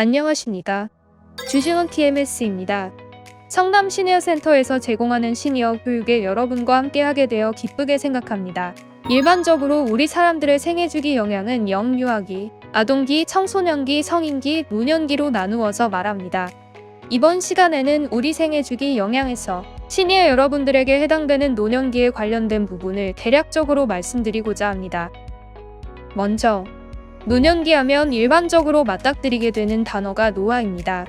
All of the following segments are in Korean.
안녕하십니까. 주식원 TMS입니다. 성남 시니어센터에서 제공하는 시니어 교육에 여러분과 함께하게 되어 기쁘게 생각합니다. 일반적으로 우리 사람들의 생애주기 영향은 영유아기, 아동기, 청소년기, 성인기, 노년기로 나누어서 말합니다. 이번 시간에는 우리 생애주기 영향에서 시니어 여러분들에게 해당되는 노년기에 관련된 부분을 대략적으로 말씀드리고자 합니다. 먼저 노년기 하면 일반적으로 맞닥뜨리게 되는 단어가 노화입니다.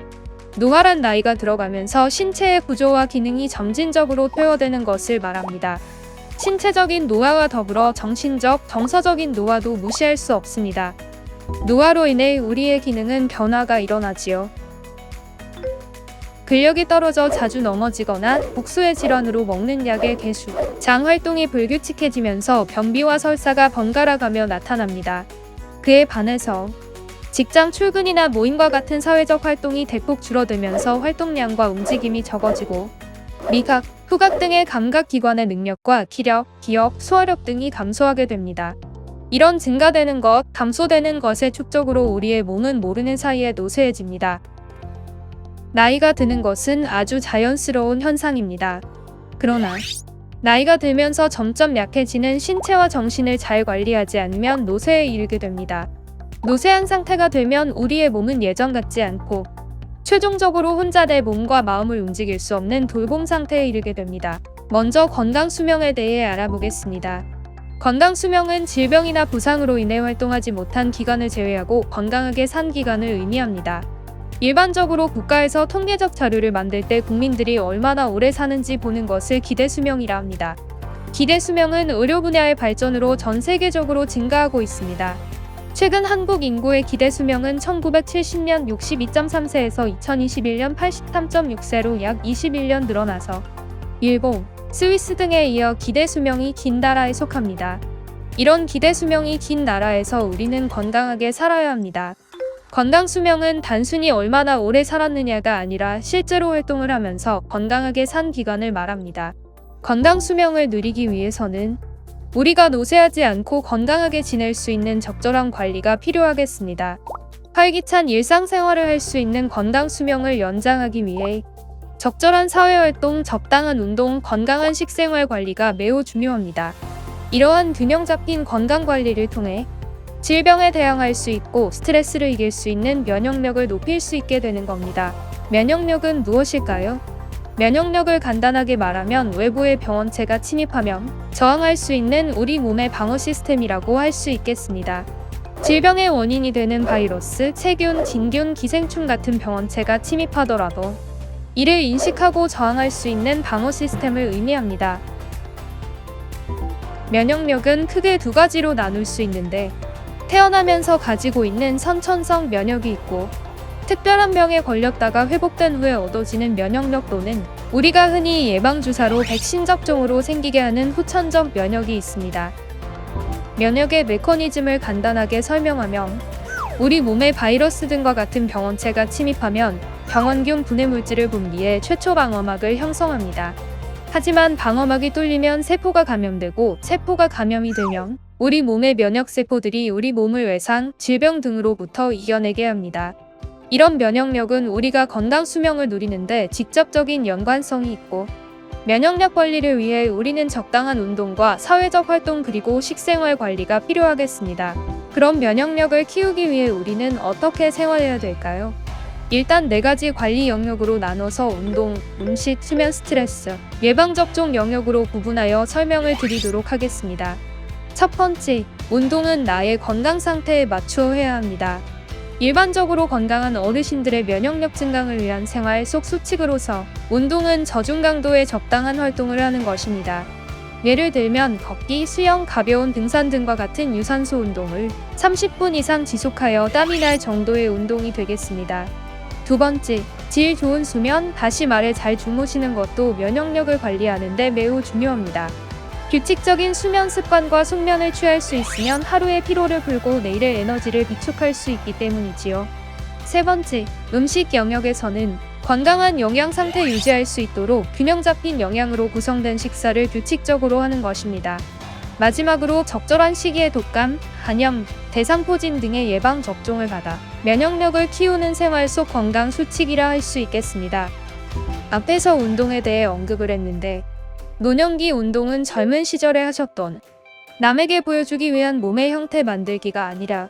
노화란 나이가 들어가면서 신체의 구조와 기능이 점진적으로 퇴화되는 것을 말합니다. 신체적인 노화와 더불어 정신적, 정서적인 노화도 무시할 수 없습니다. 노화로 인해 우리의 기능은 변화가 일어나지요. 근력이 떨어져 자주 넘어지거나 복수의 질환으로 먹는 약의 개수, 장 활동이 불규칙해지면서 변비와 설사가 번갈아가며 나타납니다. 그에 반해서 직장 출근이나 모임과 같은 사회적 활동이 대폭 줄어들면서 활동량과 움직임이 적어지고 미각, 후각 등의 감각기관의 능력과 기력, 기억, 소화력 등이 감소하게 됩니다. 이런 증가되는 것, 감소되는 것의 축적으로 우리의 몸은 모르는 사이에 노쇠해집니다. 나이가 드는 것은 아주 자연스러운 현상입니다. 그러나 나이가 들면서 점점 약해지는 신체와 정신을 잘 관리하지 않으면 노쇠에 이르게 됩니다. 노쇠한 상태가 되면 우리의 몸은 예전 같지 않고 최종적으로 혼자 내 몸과 마음을 움직일 수 없는 돌봄 상태에 이르게 됩니다. 먼저 건강수명에 대해 알아보겠습니다. 건강수명은 질병이나 부상으로 인해 활동하지 못한 기간을 제외하고 건강하게 산 기간을 의미합니다. 일반적으로 국가에서 통계적 자료를 만들 때 국민들이 얼마나 오래 사는지 보는 것을 기대수명이라 합니다. 기대수명은 의료 분야의 발전으로 전 세계적으로 증가하고 있습니다. 최근 한국 인구의 기대수명은 1970년 62.3세에서 2021년 83.6세로 약 21년 늘어나서 일본, 스위스 등에 이어 기대수명이 긴 나라에 속합니다. 이런 기대수명이 긴 나라에서 우리는 건강하게 살아야 합니다. 건강수명은 단순히 얼마나 오래 살았느냐가 아니라 실제로 활동을 하면서 건강하게 산 기간을 말합니다. 건강수명을 누리기 위해서는 우리가 노쇠하지 않고 건강하게 지낼 수 있는 적절한 관리가 필요하겠습니다. 활기찬 일상생활을 할 수 있는 건강수명을 연장하기 위해 적절한 사회활동, 적당한 운동, 건강한 식생활 관리가 매우 중요합니다. 이러한 균형 잡힌 건강관리를 통해 질병에 대항할 수 있고 스트레스를 이길 수 있는 면역력을 높일 수 있게 되는 겁니다. 면역력은 무엇일까요? 면역력을 간단하게 말하면 외부의 병원체가 침입하면 저항할 수 있는 우리 몸의 방어 시스템이라고 할 수 있겠습니다. 질병의 원인이 되는 바이러스, 세균, 진균, 기생충 같은 병원체가 침입하더라도 이를 인식하고 저항할 수 있는 방어 시스템을 의미합니다. 면역력은 크게 두 가지로 나눌 수 있는데 태어나면서 가지고 있는 선천성 면역이 있고 특별한 병에 걸렸다가 회복된 후에 얻어지는 면역력 또는 우리가 흔히 예방주사로 백신 접종으로 생기게 하는 후천적 면역이 있습니다. 면역의 메커니즘을 간단하게 설명하면 우리 몸에 바이러스 등과 같은 병원체가 침입하면 병원균 분해물질을 분비해 최초 방어막을 형성합니다. 하지만 방어막이 뚫리면 세포가 감염되고 세포가 감염이 되면 우리 몸의 면역세포들이 우리 몸을 외상, 질병 등으로부터 이겨내게 합니다. 이런 면역력은 우리가 건강수명을 누리는데 직접적인 연관성이 있고 면역력 관리를 위해 우리는 적당한 운동과 사회적 활동 그리고 식생활 관리가 필요하겠습니다. 그럼 면역력을 키우기 위해 우리는 어떻게 생활해야 될까요? 일단 4가지 관리 영역으로 나눠서 운동, 음식, 수면, 스트레스, 예방접종 영역으로 구분하여 설명을 드리도록 하겠습니다. 첫 번째, 운동은 나의 건강 상태에 맞추어 해야 합니다. 일반적으로 건강한 어르신들의 면역력 증강을 위한 생활 속 수칙으로서 운동은 저중 강도의 적당한 활동을 하는 것입니다. 예를 들면 걷기, 수영, 가벼운 등산 등과 같은 유산소 운동을 30분 이상 지속하여 땀이 날 정도의 운동이 되겠습니다. 두 번째, 질 좋은 수면, 다시 말해 잘 주무시는 것도 면역력을 관리하는 데 매우 중요합니다. 규칙적인 수면 습관과 숙면을 취할 수 있으면 하루의 피로를 풀고 내일의 에너지를 비축할 수 있기 때문이지요. 세 번째, 음식 영역에서는 건강한 영양 상태 유지할 수 있도록 균형 잡힌 영양으로 구성된 식사를 규칙적으로 하는 것입니다. 마지막으로 적절한 시기에 독감, 간염, 대상포진 등의 예방 접종을 받아 면역력을 키우는 생활 속 건강 수칙이라 할 수 있겠습니다. 앞에서 운동에 대해 언급을 했는데 노년기 운동은 젊은 시절에 하셨던 남에게 보여주기 위한 몸의 형태 만들기가 아니라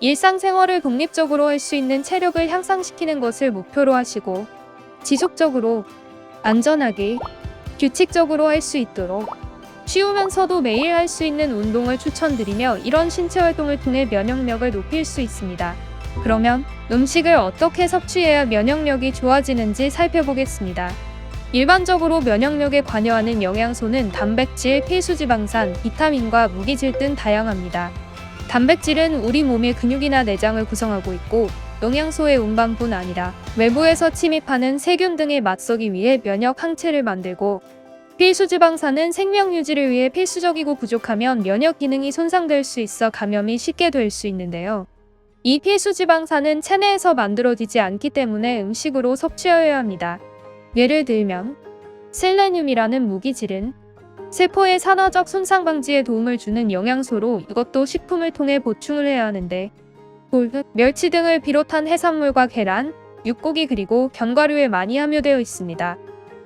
일상생활을 독립적으로 할 수 있는 체력을 향상시키는 것을 목표로 하시고 지속적으로 안전하게 규칙적으로 할 수 있도록 쉬우면서도 매일 할 수 있는 운동을 추천드리며 이런 신체 활동을 통해 면역력을 높일 수 있습니다. 그러면 음식을 어떻게 섭취해야 면역력이 좋아지는지 살펴보겠습니다. 일반적으로 면역력에 관여하는 영양소는 단백질, 필수지방산, 비타민과 무기질 등 다양합니다. 단백질은 우리 몸의 근육이나 내장을 구성하고 있고 영양소의 운반뿐 아니라 외부에서 침입하는 세균 등에 맞서기 위해 면역 항체를 만들고 필수지방산은 생명 유지를 위해 필수적이고 부족하면 면역 기능이 손상될 수 있어 감염이 쉽게 될 수 있는데요. 이 필수지방산은 체내에서 만들어지지 않기 때문에 음식으로 섭취하여야 합니다. 예를 들면 셀레늄이라는 무기질은 세포의 산화적 손상 방지에 도움을 주는 영양소로 이것도 식품을 통해 보충을 해야 하는데 돌, 멸치 등을 비롯한 해산물과 계란, 육고기 그리고 견과류에 많이 함유되어 있습니다.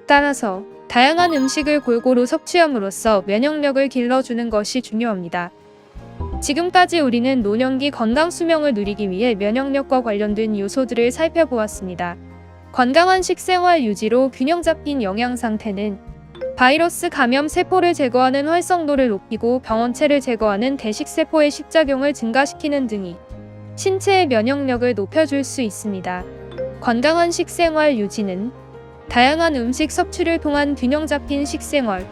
따라서 다양한 음식을 골고루 섭취함으로써 면역력을 길러주는 것이 중요합니다. 지금까지 우리는 노년기 건강 수명을 누리기 위해 면역력과 관련된 요소들을 살펴보았습니다. 건강한 식생활 유지로 균형 잡힌 영양 상태는 바이러스 감염 세포를 제거하는 활성도를 높이고 병원체를 제거하는 대식세포의 식작용을 증가시키는 등이 신체의 면역력을 높여줄 수 있습니다. 건강한 식생활 유지는 다양한 음식 섭취를 통한 균형 잡힌 식생활,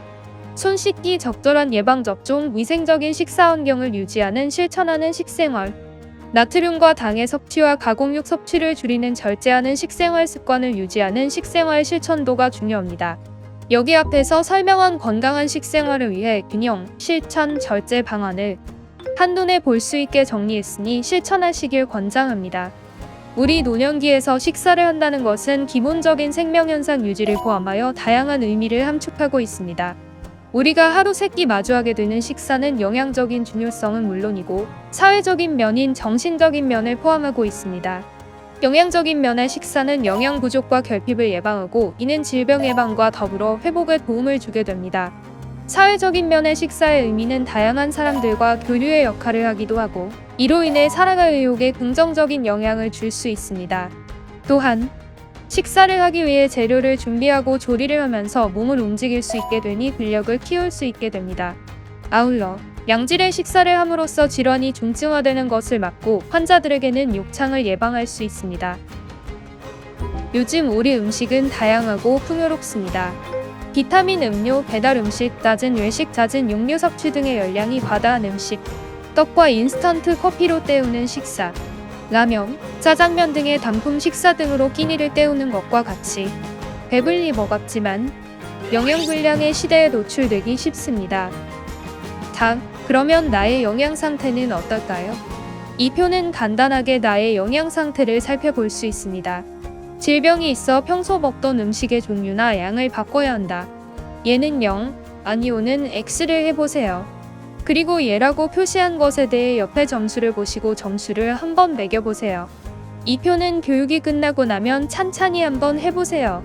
손 씻기, 적절한 예방접종, 위생적인 식사 환경을 유지하는 실천하는 식생활, 나트륨과 당의 섭취와 가공육 섭취를 줄이는 절제하는 식생활 습관을 유지하는 식생활 실천도가 중요합니다. 여기 앞에서 설명한 건강한 식생활을 위해 균형, 실천, 절제 방안을 한눈에 볼 수 있게 정리했으니 실천하시길 권장합니다. 우리 노년기에서 식사를 한다는 것은 기본적인 생명현상 유지를 포함하여 다양한 의미를 함축하고 있습니다. 우리가 하루 세 끼 마주하게 되는 식사는 영양적인 중요성은 물론이고 사회적인 면인 정신적인 면을 포함하고 있습니다. 영양적인 면의 식사는 영양 부족과 결핍을 예방하고 이는 질병 예방과 더불어 회복에 도움을 주게 됩니다. 사회적인 면의 식사의 의미는 다양한 사람들과 교류의 역할을 하기도 하고 이로 인해 살아갈 의욕에 긍정적인 영향을 줄 수 있습니다. 또한 식사를 하기 위해 재료를 준비하고 조리를 하면서 몸을 움직일 수 있게 되니 근력을 키울 수 있게 됩니다. 아울러 양질의 식사를 함으로써 질환이 중증화되는 것을 막고 환자들에게는 욕창을 예방할 수 있습니다. 요즘 우리 음식은 다양하고 풍요롭습니다. 비타민 음료, 배달 음식, 낮은 외식, 잦은 육류 섭취 등의 열량이 과다한 음식, 떡과 인스턴트 커피로 때우는 식사, 라면, 짜장면 등의 단품 식사 등으로 끼니를 때우는 것과 같이 배불리 먹었지만 영양불량의 시대에 노출되기 쉽습니다. 그러면 나의 영양 상태는 어떨까요? 이 표는 간단하게 나의 영양 상태를 살펴볼 수 있습니다. 질병이 있어 평소 먹던 음식의 종류나 양을 바꿔야 한다. 얘는 0, 아니오는 X를 해보세요. 그리고 얘라고 표시한 것에 대해 옆에 점수를 보시고 점수를 한번 매겨보세요. 이 표는 교육이 끝나고 나면 찬찬히 한번 해보세요.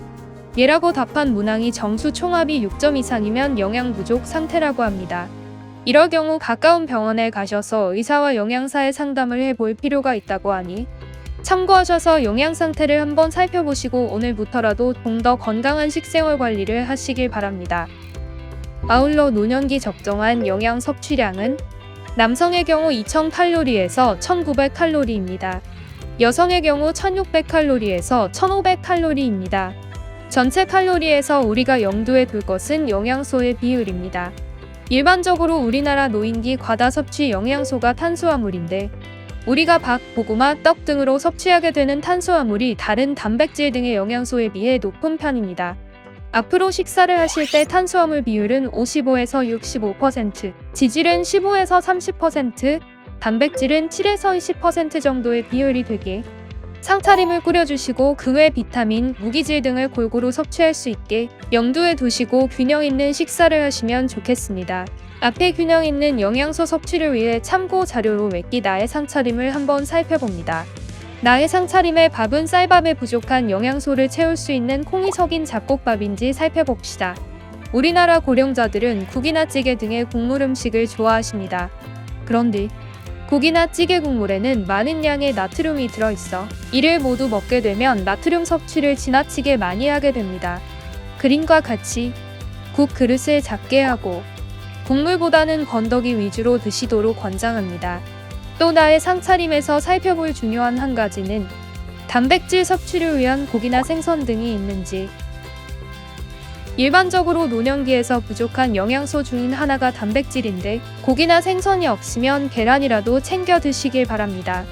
얘라고 답한 문항이 점수 총합이 6점 이상이면 영양 부족 상태라고 합니다. 이럴 경우 가까운 병원에 가셔서 의사와 영양사의 상담을 해볼 필요가 있다고 하니 참고하셔서 영양 상태를 한번 살펴보시고 오늘부터라도 좀 더 건강한 식생활 관리를 하시길 바랍니다. 아울러 노년기 적정한 영양 섭취량은 남성의 경우 2000칼로리에서 1900칼로리입니다. 여성의 경우 1600칼로리에서 1500칼로리입니다. 전체 칼로리에서 우리가 염두에 둘 것은 영양소의 비율입니다. 일반적으로 우리나라 노인기 과다 섭취 영양소가 탄수화물인데 우리가 밥, 고구마, 떡 등으로 섭취하게 되는 탄수화물이 다른 단백질 등의 영양소에 비해 높은 편입니다. 앞으로 식사를 하실 때 탄수화물 비율은 55에서 65%, 지질은 15에서 30%, 단백질은 7에서 20% 정도의 비율이 되게 상차림을 꾸려주시고 그 외 비타민, 무기질 등을 골고루 섭취할 수 있게 염두에 두시고 균형 있는 식사를 하시면 좋겠습니다. 앞에 균형 있는 영양소 섭취를 위해 참고 자료로 몇 끼 나의 상차림을 한번 살펴봅니다. 나의 상차림에 밥은 쌀밥에 부족한 영양소를 채울 수 있는 콩이 섞인 잡곡밥인지 살펴봅시다. 우리나라 고령자들은 국이나 찌개 등의 국물 음식을 좋아하십니다. 그런데 국이나 찌개 국물에는 많은 양의 나트륨이 들어있어 이를 모두 먹게 되면 나트륨 섭취를 지나치게 많이 하게 됩니다. 그림과 같이 국 그릇을 작게 하고 국물보다는 건더기 위주로 드시도록 권장합니다. 또 나의 상차림에서 살펴볼 중요한 한 가지는 단백질 섭취를 위한 고기나 생선 등이 있는지. 일반적으로 노년기에서 부족한 영양소 중인 하나가 단백질인데 고기나 생선이 없으면 계란이라도 챙겨 드시길 바랍니다.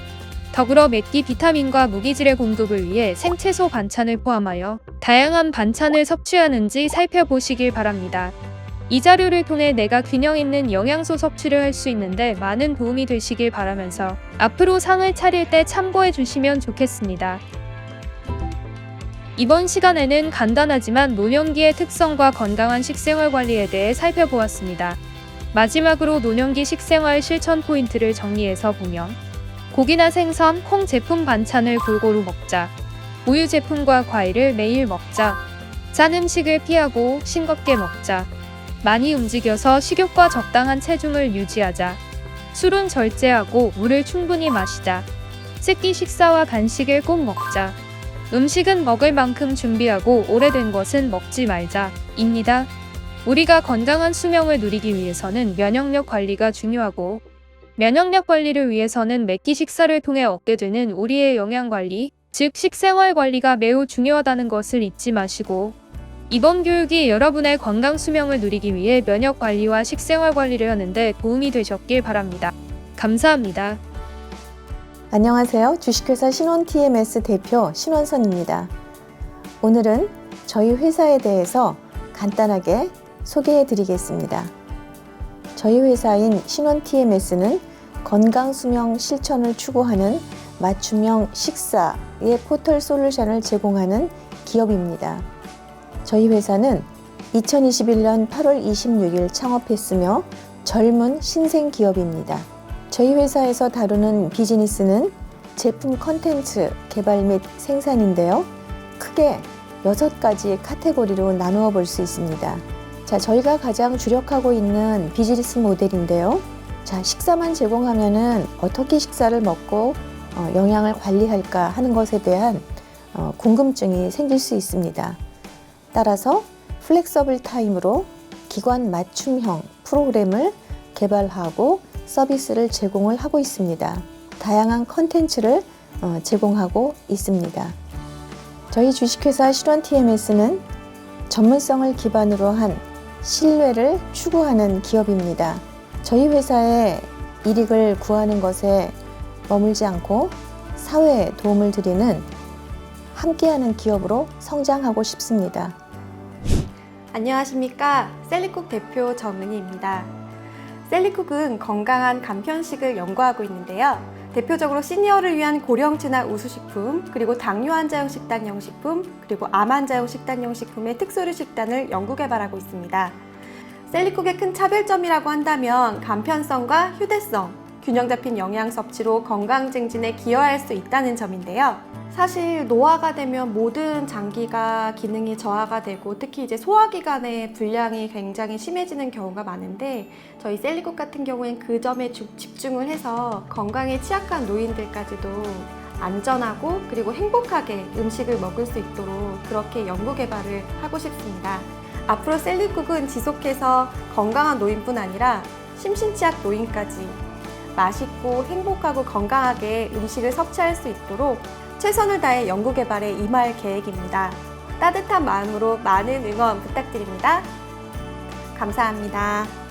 더불어 몇 끼 비타민과 무기질의 공급을 위해 생채소 반찬을 포함하여 다양한 반찬을 섭취하는지 살펴보시길 바랍니다. 이 자료를 통해 내가 균형 있는 영양소 섭취를 할 수 있는데 많은 도움이 되시길 바라면서 앞으로 상을 차릴 때 참고해 주시면 좋겠습니다. 이번 시간에는 간단하지만 노년기의 특성과 건강한 식생활 관리에 대해 살펴보았습니다. 마지막으로 노년기 식생활 실천 포인트를 정리해서 보면 고기나 생선, 콩 제품 반찬을 골고루 먹자. 우유 제품과 과일을 매일 먹자. 짠 음식을 피하고 싱겁게 먹자. 많이 움직여서 식욕과 적당한 체중을 유지하자. 술은 절제하고 물을 충분히 마시자. 새끼 식사와 간식을 꼭 먹자. 음식은 먹을 만큼 준비하고 오래된 것은 먹지 말자. 입니다. 우리가 건강한 수명을 누리기 위해서는 면역력 관리가 중요하고 면역력 관리를 위해서는 몇 끼 식사를 통해 얻게 되는 우리의 영양 관리, 즉 식생활 관리가 매우 중요하다는 것을 잊지 마시고 이번 교육이 여러분의 건강 수명을 누리기 위해 면역 관리와 식생활 관리를 하는데 도움이 되셨길 바랍니다. 감사합니다. 안녕하세요. 주식회사 신원 TMS 대표 신원선입니다. 오늘은 저희 회사에 대해서 간단하게 소개해 드리겠습니다. 저희 회사인 신원 TMS는 건강 수명 실천을 추구하는 맞춤형 식사의 포털 솔루션을 제공하는 기업입니다. 저희 회사는 2021년 8월 26일 창업했으며 젊은 신생 기업입니다. 저희 회사에서 다루는 비즈니스는 제품 컨텐츠 개발 및 생산인데요. 크게 6가지 카테고리로 나누어 볼 수 있습니다. 자, 저희가 가장 주력하고 있는 비즈니스 모델인데요. 자, 식사만 제공하면은 어떻게 식사를 먹고 영양을 관리할까 하는 것에 대한 궁금증이 생길 수 있습니다. 따라서 플렉서블 타임으로 기관 맞춤형 프로그램을 개발하고 서비스를 제공을 하고 있습니다. 다양한 컨텐츠를 제공하고 있습니다. 저희 주식회사 신원 TMS는 전문성을 기반으로 한 신뢰를 추구하는 기업입니다. 저희 회사의 이익을 구하는 것에 머물지 않고 사회에 도움을 드리는 함께하는 기업으로 성장하고 싶습니다. 안녕하십니까. 셀리쿡 대표 정은희입니다. 셀리쿡은 건강한 간편식을 연구하고 있는데요. 대표적으로 시니어를 위한 고령층화 우수식품, 그리고 당뇨 환자용 식단용 식품, 그리고 암 환자용 식단용 식품의 특수류 식단을 연구 개발하고 있습니다. 셀리쿡의 큰 차별점이라고 한다면 간편성과 휴대성, 균형 잡힌 영양 섭취로 건강 증진에 기여할 수 있다는 점인데요. 사실 노화가 되면 모든 장기가 기능이 저하가 되고 특히 이제 소화기관의 불량이 굉장히 심해지는 경우가 많은데 저희 셀리쿡 같은 경우엔 그 점에 집중을 해서 건강에 취약한 노인들까지도 안전하고 그리고 행복하게 음식을 먹을 수 있도록 그렇게 연구 개발을 하고 싶습니다. 앞으로 셀리쿡은 지속해서 건강한 노인뿐 아니라 심신취약 노인까지 맛있고 행복하고 건강하게 음식을 섭취할 수 있도록 최선을 다해 연구 개발에 임할 계획입니다. 따뜻한 마음으로 많은 응원 부탁드립니다. 감사합니다.